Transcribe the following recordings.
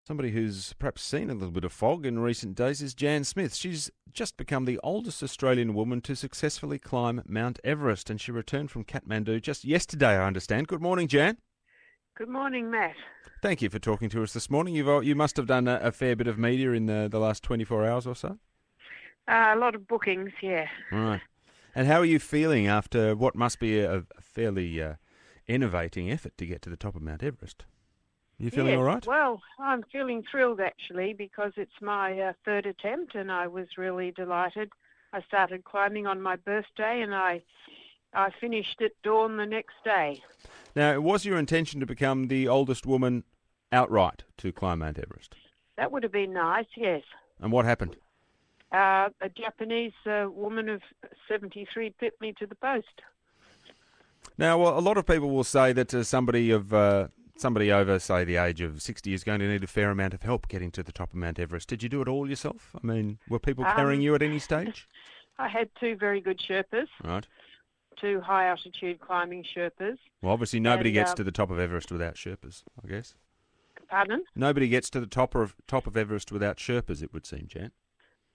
Somebody who's perhaps seen a little bit of fog in recent days is Jan Smith. She's just become the oldest Australian woman to successfully climb Mount Everest, and she returned from Kathmandu just yesterday, I understand. Good morning, Jan. Good morning, Matt. Thank you for talking to us this morning. You must have done a fair bit of media in the last 24 hours or so. A lot of bookings, yeah. Right. And how are you feeling after what must be a fairly innovating effort to get to the top of Mount Everest? Are you feeling Yes, all right? well, I'm feeling thrilled actually because it's my third attempt and I was really delighted. I started climbing on my birthday and I finished at dawn the next day. Now, it was your intention to become the oldest woman outright to climb Mount Everest? That would have been nice, yes. And what happened? A Japanese woman of 73 pipped me to the post. Now, well, a lot of people will say that somebody over, say, the age of 60 is going to need a fair amount of help getting to the top of Mount Everest. Did you do it all yourself? I mean, were people carrying you at any stage? I had two very good Sherpas, Right. two high-altitude climbing Sherpas. Well, obviously nobody And, gets to the top of Everest without Sherpas, I guess. Pardon? Nobody gets to the top of Everest without Sherpas, it would seem, Jan.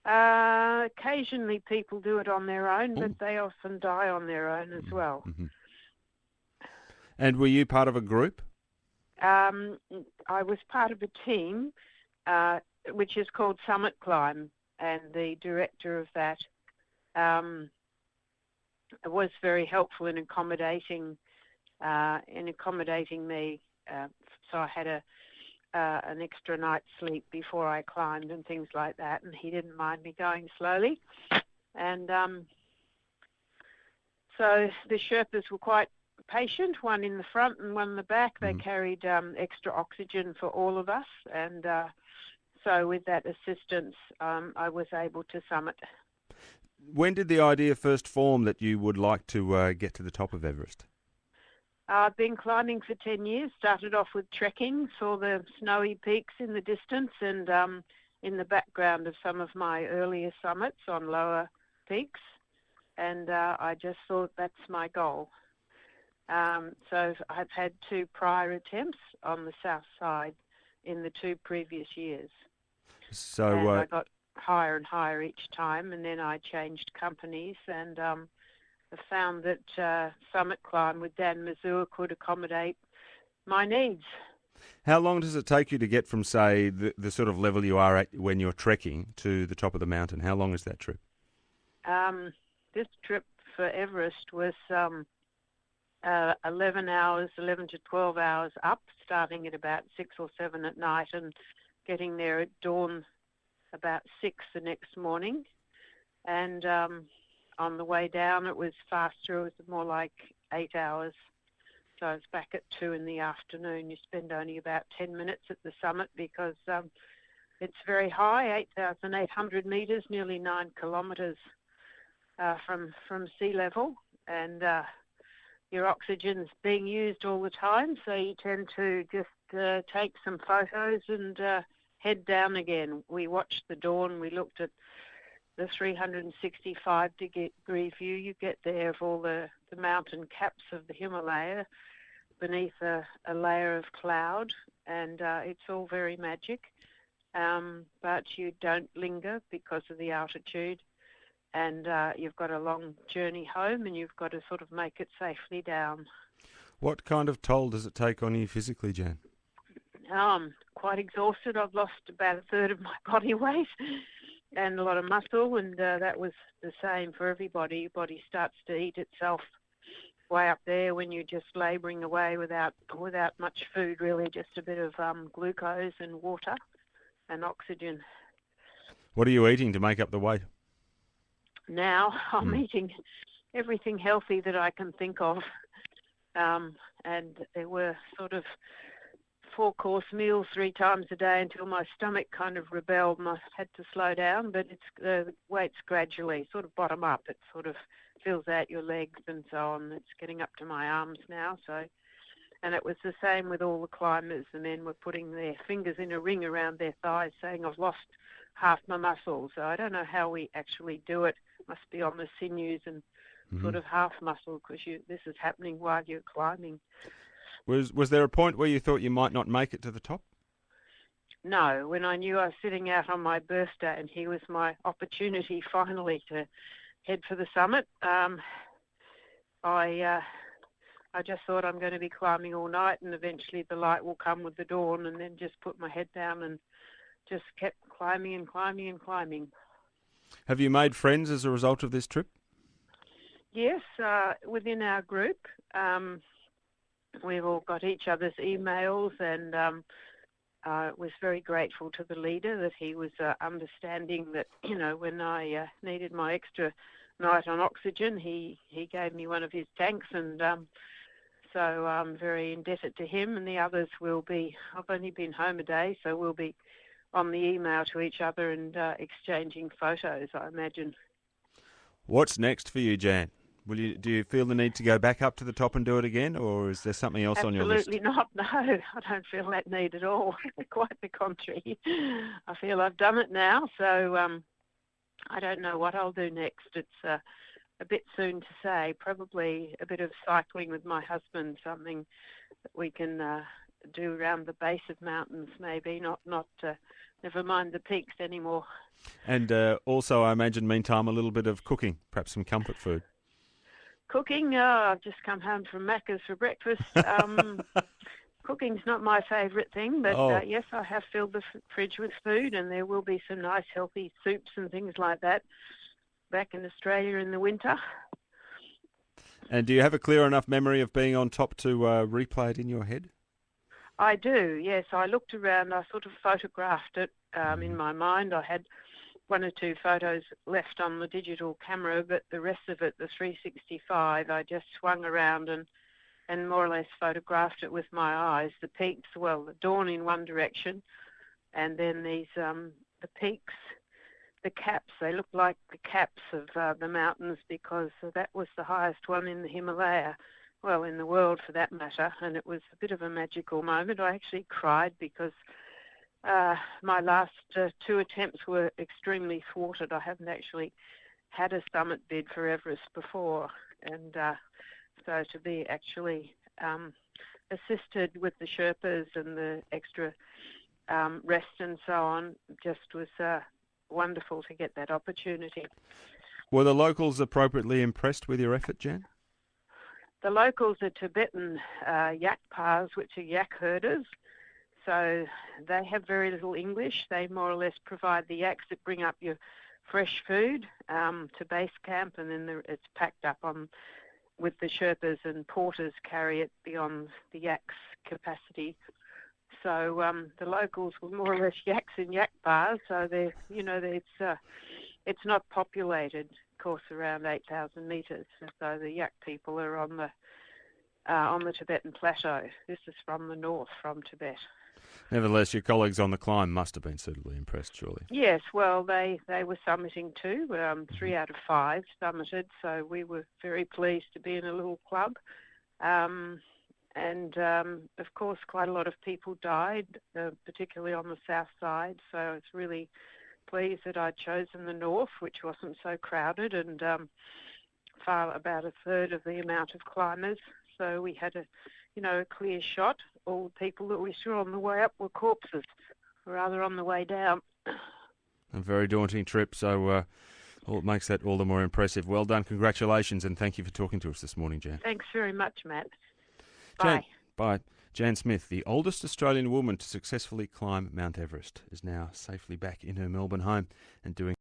Occasionally people do it on their own, Ooh. but they often die on their own as well. Mm-hmm. And were you part of a group? I was part of a team, which is called Summit Climb, and the director of that was very helpful in accommodating me. So I had an extra night's sleep before I climbed and things like that, and he didn't mind me going slowly. And so the Sherpas were quite patient, one in the front and one in the back. They carried extra oxygen for all of us, and so with that assistance, I was able to summit. When did the idea first form that you would like to get to the top of Everest? I've been climbing for 10 years, started off with trekking, saw the snowy peaks in the distance and in the background of some of my earlier summits on lower peaks, and I just thought that's my goal. So I've had two prior attempts on the south side in the 2 previous years. So and I got higher and higher each time, and then I changed companies, and I found that Summit Climb with Dan Mazur could accommodate my needs. how long does it take you to get from, say, the sort of level you are at when you're trekking to the top of the mountain? How long is that trip? This trip for Everest was 11 to 12 hours up, starting at about 6 or 7 at night and getting there at dawn about 6 the next morning. And on the way down, it was faster. It was more like 8 hours. So it's back at 2 in the afternoon. You spend only about 10 minutes at the summit because it's very high, 8,800 metres, nearly 9 kilometres from sea level. And your oxygen's being used all the time, so you tend to just take some photos and head down again. We watched the dawn. We looked at the 365-degree view you get there of all the mountain caps of the Himalaya beneath a layer of cloud, and it's all very magic. But you don't linger because of the altitude, and you've got a long journey home, and you've got to sort of make it safely down. What kind of toll does it take on you physically, Jan? I'm quite exhausted. I've lost about a third of my body weight and a lot of muscle, and that was the same for everybody. Your body starts to eat itself way up there when you're just labouring away without much food, really, just a bit of glucose and water and oxygen. What are you eating to make up the weight? Now I'm eating everything healthy that I can think of, and there were sort of 4-course meals 3 times a day until my stomach kind of rebelled and I had to slow down, but it's the weight's gradually sort of bottom up. It sort of fills out your legs and so on. It's getting up to my arms now. And it was the same with all the climbers. The men were putting their fingers in a ring around their thighs saying, I've lost half my muscle. So I don't know how we actually do it. Must be on the sinews and sort of half muscle because this is happening while you're climbing. Was there a point where you thought you might not make it to the top? No, when I knew I was sitting out on my birthday and here was my opportunity finally to head for the summit, I just thought I'm going to be climbing all night, and eventually the light will come with the dawn, and then just put my head down and just kept climbing and climbing and climbing. Have you made friends as a result of this trip? Yes, within our group, we've all got each other's emails, and was very grateful to the leader that he was understanding that, when I needed my extra night on oxygen, he gave me one of his tanks, and so I'm very indebted to him. And the others will be, I've only been home a day, so we'll be on the email to each other and exchanging photos, I imagine. What's next for you, Jan? Do you feel the need to go back up to the top and do it again, or is there something else on your list? Absolutely not, no. I don't feel that need at all. Quite the contrary. I feel I've done it now, so I don't know what I'll do next. It's a bit soon to say. Probably a bit of cycling with my husband, something that we can do around the base of mountains, maybe, not never mind the peaks anymore. And also, I imagine, meantime, a little bit of cooking, perhaps some comfort food. Cooking? I've just come home from Macca's for breakfast. Cooking's not my favourite thing, but yes, I have filled the fridge with food, and there will be some nice healthy soups and things like that back in Australia in the winter. And do you have a clear enough memory of being on top to replay it in your head? I do, yes. I looked around, I sort of photographed it in my mind. I had one or two photos left on the digital camera, but the rest of it, the 365, I just swung around and more or less photographed it with my eyes. The peaks, well, the dawn in one direction, and then these the peaks, the caps, they look like the caps of the mountains, because that was the highest one in the Himalaya, well, in the world for that matter, and it was a bit of a magical moment. I actually cried because my last two attempts were extremely thwarted. I haven't actually had a summit bid for Everest before, and so to be actually assisted with the Sherpas and the extra rest and so on just was wonderful to get that opportunity. Were the locals appropriately impressed with your effort, Jan? The locals are Tibetan yak pas, which are yak herders. So they have very little English. They more or less provide the yaks that bring up your fresh food to base camp, and then it's packed up on with the Sherpas, and porters carry it beyond the yaks' capacity. So the locals were more or less yaks in yak bars. So it's not populated. Of course, around 8,000 metres. So the yak people are on the Tibetan plateau. This is from the north, from Tibet. Nevertheless, your colleagues on the climb must have been suitably impressed, surely. Yes, well, they were summiting too. 3 out of 5 summited, so we were very pleased to be in a little club. And of course, quite a lot of people died, particularly on the south side, so I was really pleased that I'd chosen the north, which wasn't so crowded, and far about a third of the amount of climbers. So we had a clear shot. All the people that we saw on the way up were corpses, rather on the way down. A very daunting trip, so it makes that all the more impressive. Well done, congratulations, and thank you for talking to us this morning, Jan. Thanks very much, Matt. Bye. Bye. Jan Smith, the oldest Australian woman to successfully climb Mount Everest, is now safely back in her Melbourne home and doing